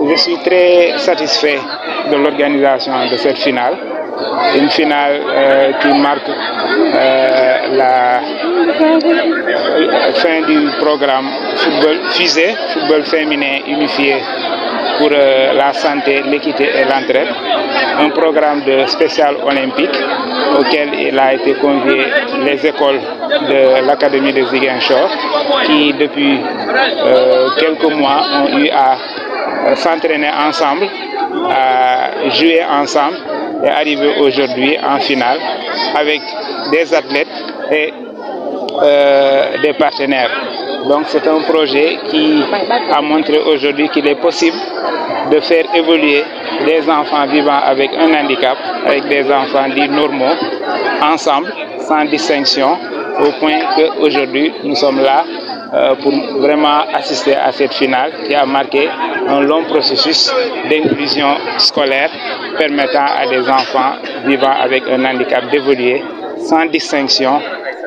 Je suis très satisfait de l'organisation de cette finale. Une finale qui marque la fin du programme football fusée, football féminin unifié pour la santé, l'équité et l'entraide. Un programme de spécial olympique auquel il a été convié les écoles de l'Académie de Ziguinchor qui depuis quelques mois ont eu à s'entraîner ensemble, à jouer ensemble et arriver aujourd'hui en finale avec des athlètes et des partenaires. Donc c'est un projet qui a montré aujourd'hui qu'il est possible de faire évoluer des enfants vivant avec un handicap, avec des enfants dits normaux, ensemble, sans distinction, au point qu'aujourd'hui nous sommes là pour vraiment assister à cette finale qui a marqué un long processus d'inclusion scolaire permettant à des enfants vivant avec un handicap d'évoluer sans distinction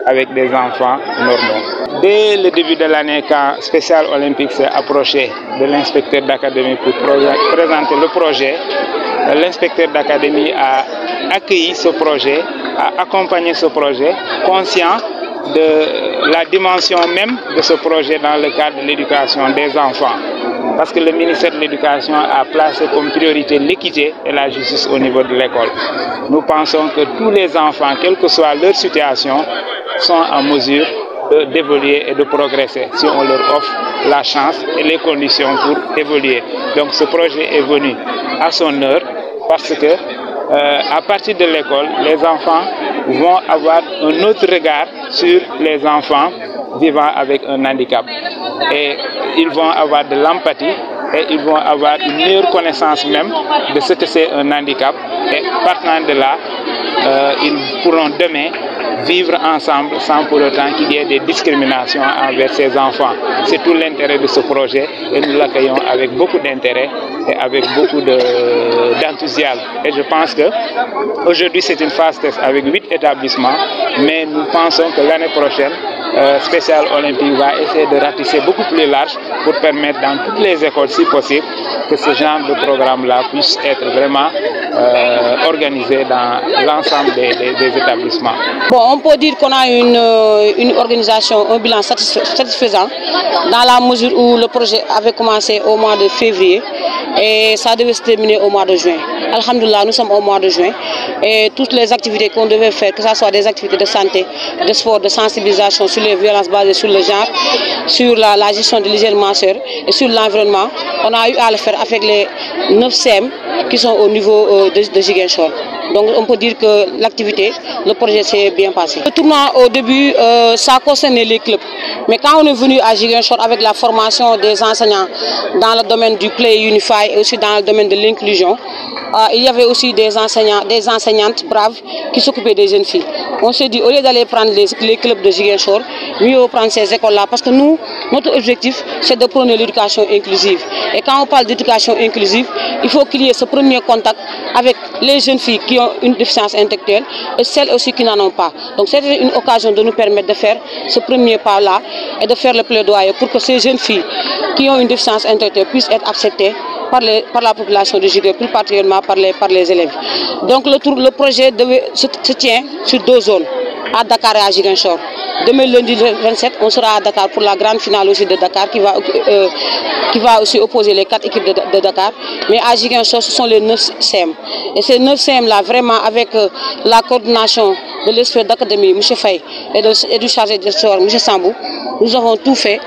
avec des enfants normaux. Dès le début de l'année, quand Spécial Olympique s'est approché de l'inspecteur d'académie pour présenter le projet, l'inspecteur d'académie a accueilli ce projet, a accompagné ce projet, conscient de la dimension même de ce projet dans le cadre de l'éducation des enfants. Parce que le ministère de l'Éducation a placé comme priorité l'équité et la justice au niveau de l'école. Nous pensons que tous les enfants, quelle que soit leur situation, sont en mesure d'évoluer et de progresser si on leur offre la chance et les conditions pour évoluer. Donc ce projet est venu à son heure parce que à partir de l'école, les enfants vont avoir un autre regard sur les enfants vivant avec un handicap. Et ils vont avoir de l'empathie et ils vont avoir une meilleure connaissance même de ce que c'est un handicap. Et partant de là, ils pourront demain vivre ensemble sans pour autant qu'il y ait des discriminations envers ces enfants. C'est tout l'intérêt de ce projet et nous l'accueillons avec beaucoup d'intérêt et avec beaucoup d'enthousiasme. Et je pense qu'aujourd'hui c'est une phase test avec 8 établissements, mais nous pensons que l'année prochaine, Spécial Olympique va essayer de ratisser beaucoup plus large pour permettre dans toutes les écoles, si possible, que ce genre de programme-là puisse être vraiment organisé dans l'ensemble des établissements. Bon, on peut dire qu'on a une organisation, un bilan satisfaisant dans la mesure où le projet avait commencé au mois de février et ça devait se terminer au mois de juin. Alhamdoulilah, nous sommes au mois de juin et toutes les activités qu'on devait faire, que ce soit des activités de santé, de sport, de sensibilisation sur les violences basées sur le genre, sur la gestion de l'hygiène menstruelle et sur l'environnement, on a eu à le faire avec les 9 CM qui sont au niveau de Ziguinchor. Donc on peut dire que l'activité, le projet s'est bien passé. Le tournoi au début, ça concernait les clubs. Mais quand on est venu à Ziguinchor avec la formation des enseignants dans le domaine du Play Unify et aussi dans le domaine de l'inclusion, il y avait aussi des enseignants, des enseignantes braves qui s'occupaient des jeunes filles. On s'est dit, au lieu d'aller prendre les clubs de Ziguinchor, mieux prendre ces écoles-là. Parce que nous, notre objectif, c'est de prôner l'éducation inclusive. Et quand on parle d'éducation inclusive, il faut qu'il y ait ce premier contact avec les jeunes filles qui ont une déficience intellectuelle et celles aussi qui n'en ont pas. Donc c'était une occasion de nous permettre de faire ce premier pas-là et de faire le plaidoyer pour que ces jeunes filles qui ont une déficience intellectuelle puissent être acceptées par la population de Ziguinchor, plus particulièrement par les élèves. Donc le projet se tient sur 2 zones, à Dakar et à Ziguinchor. Demain lundi 27, on sera à Dakar pour la grande finale aussi de Dakar qui va aussi opposer les 4 équipes de Dakar. Mais à Ziguinchor, ce sont les 9 CM. Et ces 9 CM-là, vraiment avec la coordination de l'expert d'académie, M. Faye, et du chargé de sport, M. Sambou, nous avons tout fait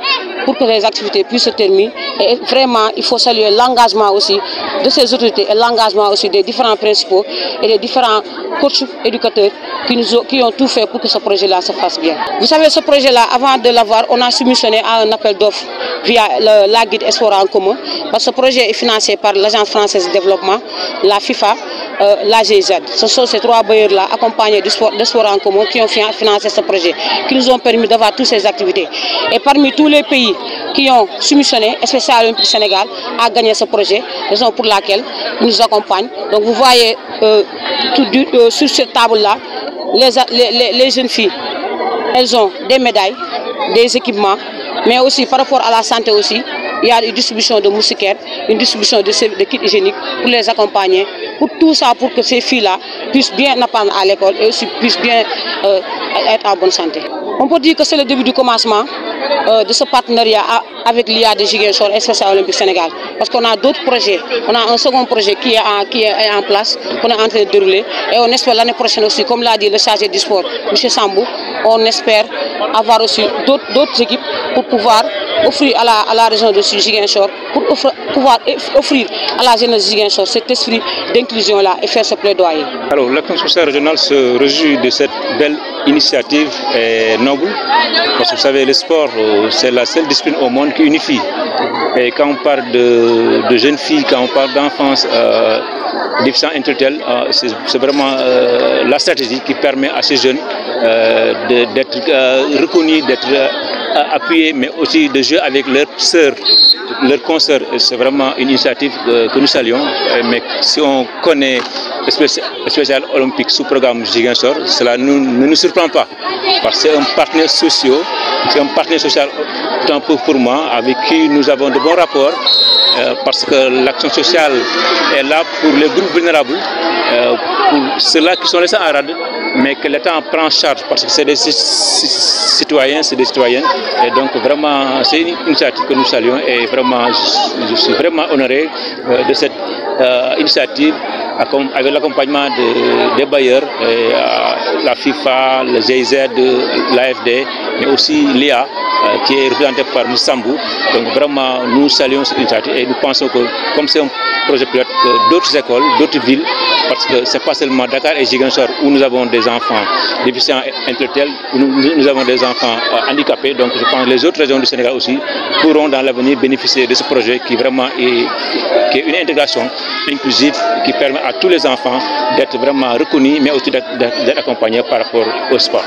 pour que les activités puissent se terminer. Et vraiment, il faut saluer l'engagement aussi de ces autorités et l'engagement aussi des différents principaux et des différents coachs éducateurs qui ont tout fait pour que ce projet-là se fasse bien. Vous savez, ce projet-là, avant de l'avoir, on a soumissionné à un appel d'offres via la guide Espoir en commun, parce que ce projet est financé par l'Agence française de développement, la FIFA, la GIZ. Ce sont ces 3 bailleurs-là, accompagnés du sport en commun, qui ont financé ce projet, qui nous ont permis d'avoir toutes ces activités. Et parmi tous les pays qui ont soumissionné, Spécial Olympique Sénégal a gagné ce projet, raison pour laquelle ils nous accompagnent. Donc vous voyez sur cette table-là, les jeunes filles, elles ont des médailles, des équipements, mais aussi par rapport à la santé aussi, il y a une distribution de moustiquaires, une distribution de kits hygiéniques pour les accompagner, pour tout ça, pour que ces filles-là puissent bien apprendre à l'école et aussi puissent bien être en bonne santé. On peut dire que c'est le début du commencement de ce partenariat avec l'IA de Ziguinchor et Special Olympique Sénégal. Parce qu'on a d'autres projets. On a un second projet qui est en place, qu'on est en train de dérouler. Et on espère l'année prochaine aussi, comme l'a dit le chargé du sport, M. Sambou, on espère avoir aussi d'autres équipes pour pouvoir offrir à la région de Ziguinchor, pour pouvoir offrir à la jeunesse de Ziguinchor cet esprit d'inclusion-là et faire ce plaidoyer. Alors, l'action sociale régionale se réjouit de cette belle initiative noble, parce que vous savez, le sport, c'est la seule discipline au monde qui unifie. Et quand on parle de jeunes filles, quand on parle d'enfance déficients intellectuels, c'est vraiment la stratégie qui permet à ces jeunes d'être reconnus, d'être appuyés, mais aussi de jouer avec leurs sœurs, leurs consoeurs. C'est vraiment une initiative que nous saluons. Mais si on connaît le Special Olympique sous programme Ziguinchor, cela ne nous surprend pas, parce que c'est un partenaire social, tant pour moi, avec qui nous avons de bons rapports, parce que l'action sociale est là pour les groupes vulnérables, pour ceux-là qui sont laissés en rade, mais que l'État en prend en charge, parce que c'est des citoyens, c'est des citoyennes, et donc vraiment c'est une initiative que nous saluons, et vraiment je suis vraiment honoré de cette initiative, avec l'accompagnement des bailleurs, la FIFA, le GIZ, l'AFD, mais aussi l'IA, qui est représenté par M. Sambou. Donc vraiment, nous saluons cette initiative et nous pensons que, comme c'est un projet pilote, d'autres écoles, d'autres villes, parce que ce n'est pas seulement Dakar et Ziguinchor où nous avons des enfants déficients intellectuels, où nous avons des enfants handicapés, donc je pense que les autres régions du Sénégal aussi pourront dans l'avenir bénéficier de ce projet qui vraiment est une intégration inclusive qui permet à tous les enfants d'être vraiment reconnus, mais aussi d'être accompagnés par rapport au sport.